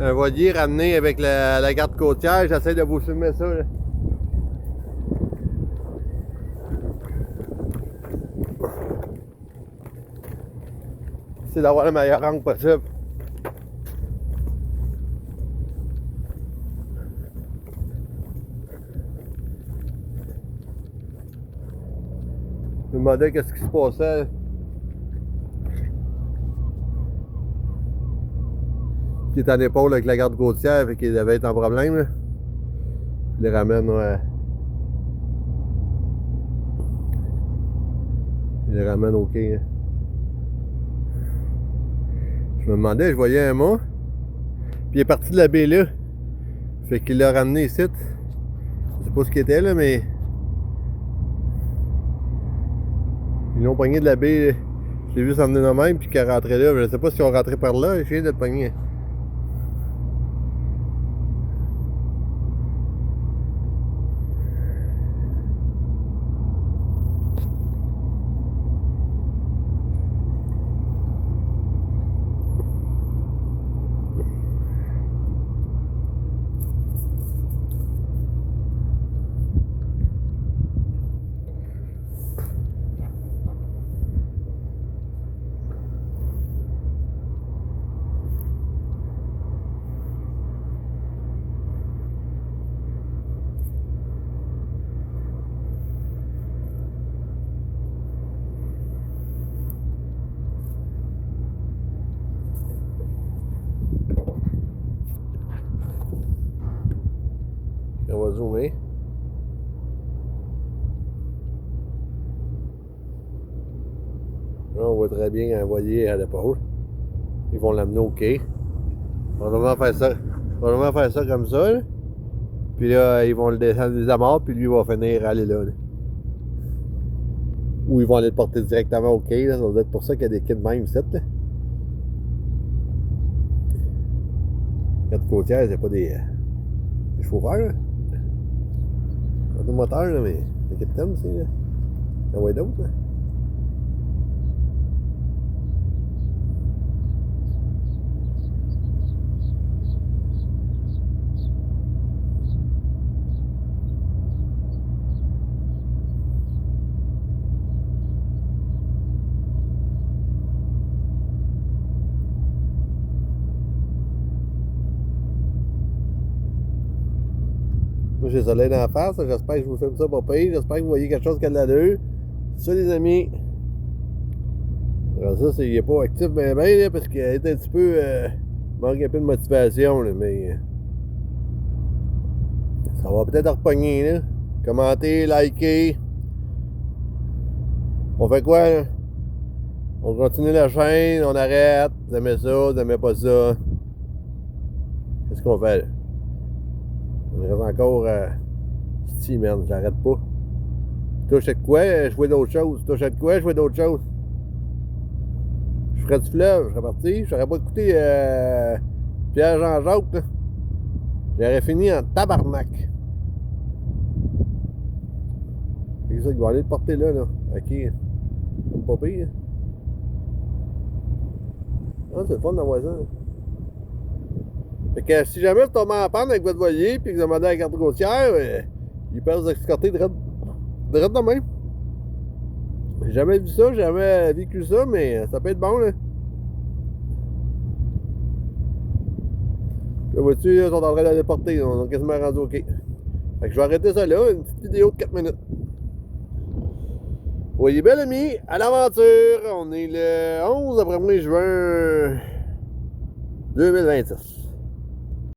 un voilier ramené avec la garde côtière. J'essaie de vous filmer ça, là. C'est d'avoir le meilleur angle possible. Je me demandais qu'est-ce qui se passait. Qui est en épaule avec la garde côtière, fait qu'il devait être en problème, là. Je les ramène, ouais. Je les ramène au quai, hein. Je me demandais, je voyais un mât, puis il est parti de la baie là. Fait qu'il l'a ramené ici. Je sais pas ce qu'il était là, mais ils l'ont pogné de la baie. Je l'ai vu s'en venir de même, puis qu'il est rentré là. Je sais pas s'ils ont rentré par là, je viens de le pogner. On va zoomer. Là, on voit très bien un voilier à l'épaule. Ils vont l'amener au quai. On va vraiment faire ça. On va vraiment faire ça comme ça, là. Puis là, ils vont le descendre des amarres, puis lui va finir aller là, là. Ou ils vont aller le porter directement au quai, là. Ça doit être pour ça qu'il y a des kits de même ici, là. Garde côtière, c'est pas des chauffeurs, là. C'est des moteurs, là, mais des capitaines aussi, là. Il y en a d'autres, là. Moi, j'ai le soleil dans la face, j'espère que je vous filme ça pas pire, j'espère que vous voyez quelque chose qui a de l'allure. Ça, les amis. Alors ça, il n'est pas actif bien, là, parce qu'il est un petit peu... manque un peu de motivation, là, mais... ça va peut-être repogner, là. Commentez, likez. On fait quoi, là? On continue la chaîne, on arrête. Vous aimez ça, vous aimez pas ça. Qu'est-ce qu'on fait, là? On reste encore... si, merde, j'arrête pas. Touche à quoi, je vois d'autres choses. Touche à quoi, je vois d'autres choses. Je ferais du fleuve, je serais parti. Je serais pas écouté Pierre Jean-Jacques, là. J'aurais fini en tabarnak. C'est ça qu'ils vont aller le porter là, là. Ok. C'est pas pire. Ah, c'est le fun d'avoir ça. Fait que si jamais vous tombez en panne avec votre voilier puis que vous demandez à la carte routière, ils peuvent vous escorter de même. J'ai jamais vu ça, j'ai jamais vécu ça, mais ça peut être bon, là. Là, vois-tu, ils sont en train d'aller porter, on est quasiment rendu au quai. Fait que je vais arrêter ça là, une petite vidéo de 4 minutes. Voyez bien, amis, à l'aventure. On est le 11 après-midi juin 2026.